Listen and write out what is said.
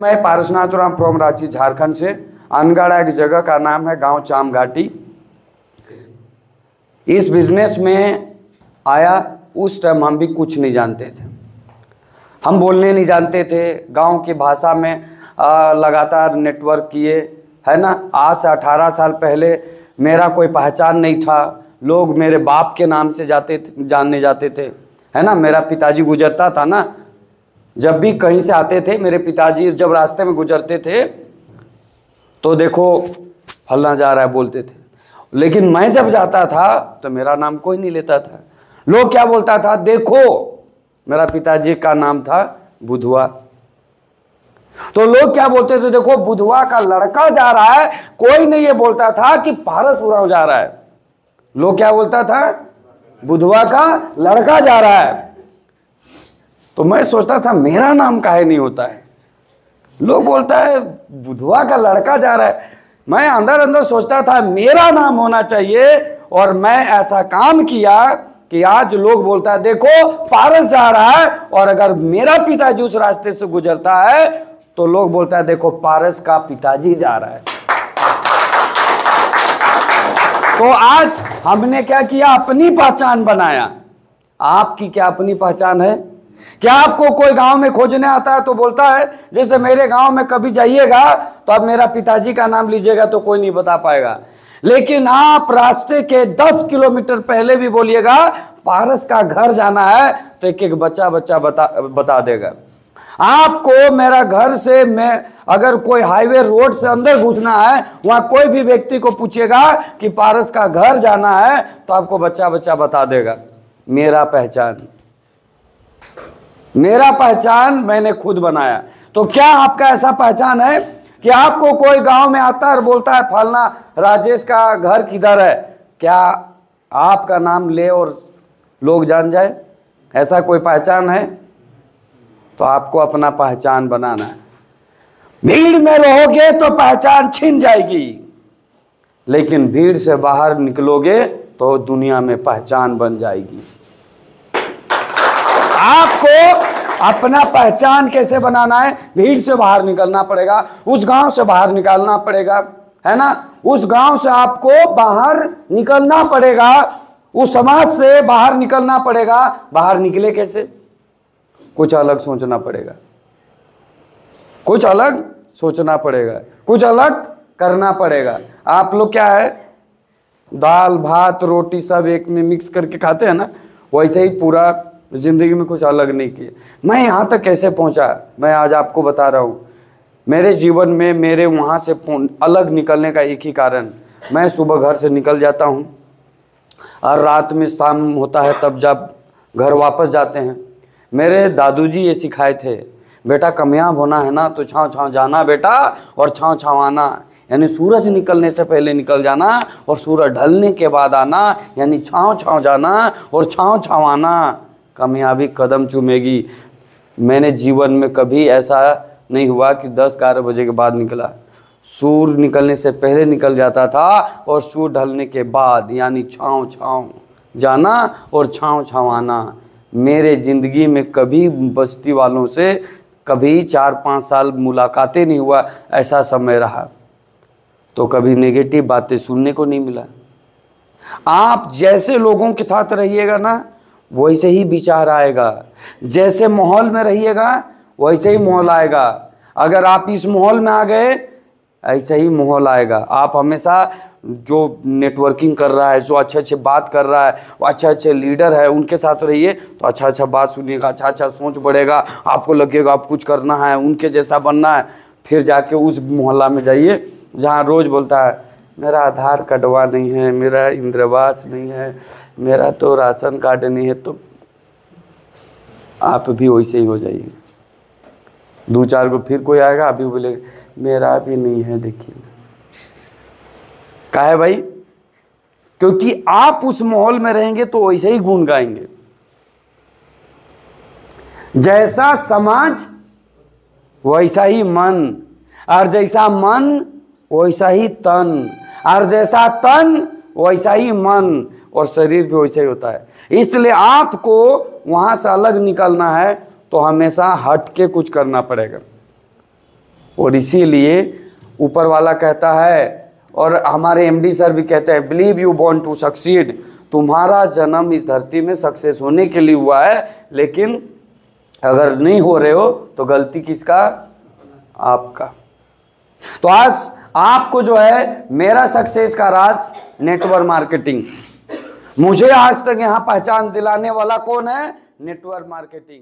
मैं पारसनाथ राम फ्रॉम रांची झारखंड से। अनगढ़ एक जगह का नाम है, गांव चाम घाटी। इस बिजनेस में आया उस टाइम हम भी कुछ नहीं जानते थे, हम बोलने नहीं जानते थे, गांव की भाषा में लगातार नेटवर्क किए, है ना। आज से 18 साल पहले मेरा कोई पहचान नहीं था, लोग मेरे बाप के नाम से जानने जाते थे, है ना। मेरा पिताजी गुजरता था ना, जब भी कहीं से आते थे मेरे पिताजी, जब रास्ते में गुजरते थे तो देखो फलना जा रहा है बोलते थे। लेकिन मैं जब जाता था तो मेरा नाम कोई नहीं लेता था। लोग क्या बोलता था, देखो मेरा पिताजी का नाम था बुधवा, तो लोग क्या बोलते थे, देखो बुधवा का लड़का जा रहा है। कोई नहीं ये बोलता था कि पारस उरांव जा रहा है। लोग क्या बोलता था, बुधवा का लड़का जा रहा है। तो मैं सोचता था मेरा नाम काहे नहीं होता है। लोग बोलता है बुधवा का लड़का जा रहा है, मैं अंदर अंदर सोचता था मेरा नाम होना चाहिए। और मैं ऐसा काम किया कि आज लोग बोलता है देखो पारस जा रहा है, और अगर मेरा पिताजी उस रास्ते से गुजरता है तो लोग बोलता है देखो पारस का पिताजी जा रहा है। तो आज हमने क्या किया, अपनी पहचान बनाया। आपकी क्या अपनी पहचान है? क्या आपको कोई गांव में खोजने आता है तो बोलता है, जैसे मेरे गांव में कभी जाइएगा तो अब मेरा पिताजी का नाम लीजिएगा तो कोई नहीं बता पाएगा। लेकिन आप रास्ते के 10 किलोमीटर पहले भी बोलिएगा पारस का घर जाना है तो एक एक बच्चा बता देगा। आपको मेरा घर से, मैं अगर कोई हाईवे रोड से अंदर घुसना है, वहां कोई भी व्यक्ति को पूछेगा कि पारस का घर जाना है तो आपको बच्चा बता देगा। मेरा पहचान मैंने खुद बनाया। तो क्या आपका ऐसा पहचान है कि आपको कोई गांव में आता है और बोलता है फलना राजेश का घर किधर है, क्या आपका नाम ले और लोग जान जाए? ऐसा कोई पहचान है? तो आपको अपना पहचान बनाना है। भीड़ में रहोगे तो पहचान छिन जाएगी, लेकिन भीड़ से बाहर निकलोगे तो दुनिया में पहचान बन जाएगी। आपको अपना पहचान कैसे बनाना है? भीड़ से बाहर निकलना पड़ेगा, उस गांव से बाहर निकालना पड़ेगा, है ना। उस गांव से आपको बाहर निकलना पड़ेगा, उस समाज से बाहर निकलना पड़ेगा। बाहर निकले कैसे? कुछ अलग सोचना पड़ेगा, कुछ अलग सोचना पड़ेगा, कुछ अलग करना पड़ेगा। आप लोग क्या है, दाल भात रोटी सब एक में मिक्स करके खाते हैं ना, वैसे ही पूरा जिंदगी में कुछ अलग नहीं किए। मैं यहाँ तक कैसे पहुँचा, मैं आज आपको बता रहा हूँ। मेरे जीवन में मेरे वहाँ से अलग निकलने का एक ही कारण, मैं सुबह घर से निकल जाता हूँ और रात में शाम होता है तब जब घर वापस जाते हैं। मेरे दादूजी ये सिखाए थे, बेटा कामयाब होना है ना तो छाँव छाँव जाना बेटा, और छाँव छाँव आना, यानी सूरज निकलने से पहले निकल जाना और सूरज ढलने के बाद आना, यानी छाँव छाँव जाना और छाँव छाँव आना। कामयाबी कदम चूमेगी। मैंने जीवन में कभी ऐसा नहीं हुआ कि 10-11 बजे के बाद निकला। सूर्य निकलने से पहले निकल जाता था और सूर्य ढलने के बाद, यानी छाँव छाँव जाना और छाँव छाँव आना। मेरे ज़िंदगी में कभी बस्ती वालों से कभी 4-5 साल मुलाकातें नहीं हुआ, ऐसा समय रहा। तो कभी नेगेटिव बातें सुनने को नहीं मिला। आप जैसे लोगों के साथ रहिएगा ना वैसे ही विचार आएगा, जैसे माहौल में रहिएगा वैसे ही माहौल आएगा। अगर आप इस माहौल में आ गए ऐसे ही माहौल आएगा। आप हमेशा जो नेटवर्किंग कर रहा है, जो अच्छे बात कर रहा है, वो अच्छे लीडर है, उनके साथ रहिए तो अच्छा बात सुनिएगा, अच्छा सोच बढ़ेगा, आपको लगेगा आप कुछ करना है, उनके जैसा बनना है। फिर जाके उस मोहल्ला में जाइए जहाँ रोज़ बोलता है मेरा आधार कार्डवा नहीं है, मेरा इंद्रावास नहीं है, मेरा तो राशन कार्ड नहीं है, तो आप भी वैसे ही हो जाइए। 2-4 को फिर कोई आएगा, अभी बोलेगा मेरा भी नहीं है, देखिए काहे भाई? क्योंकि आप उस माहौल में रहेंगे तो वैसे ही गुण गाएंगे। जैसा समाज वैसा ही मन, और जैसा मन वैसा ही तन, और जैसा तन वैसा ही मन, और शरीर भी वैसा ही होता है। इसलिए आपको वहां से अलग निकलना है तो हमेशा हट के कुछ करना पड़ेगा। और इसीलिए ऊपर वाला कहता है, और हमारे एमडी सर भी कहते हैं, believe you born to succeed. तुम्हारा जन्म इस धरती में सक्सेस होने के लिए हुआ है, लेकिन अगर नहीं हो रहे हो तो गलती किसका? आपका। तो आज आपको जो है मेरा सक्सेस का राज नेटवर्क मार्केटिंग। मुझे आज तक यहां पहचान दिलाने वाला कौन है? Network marketing.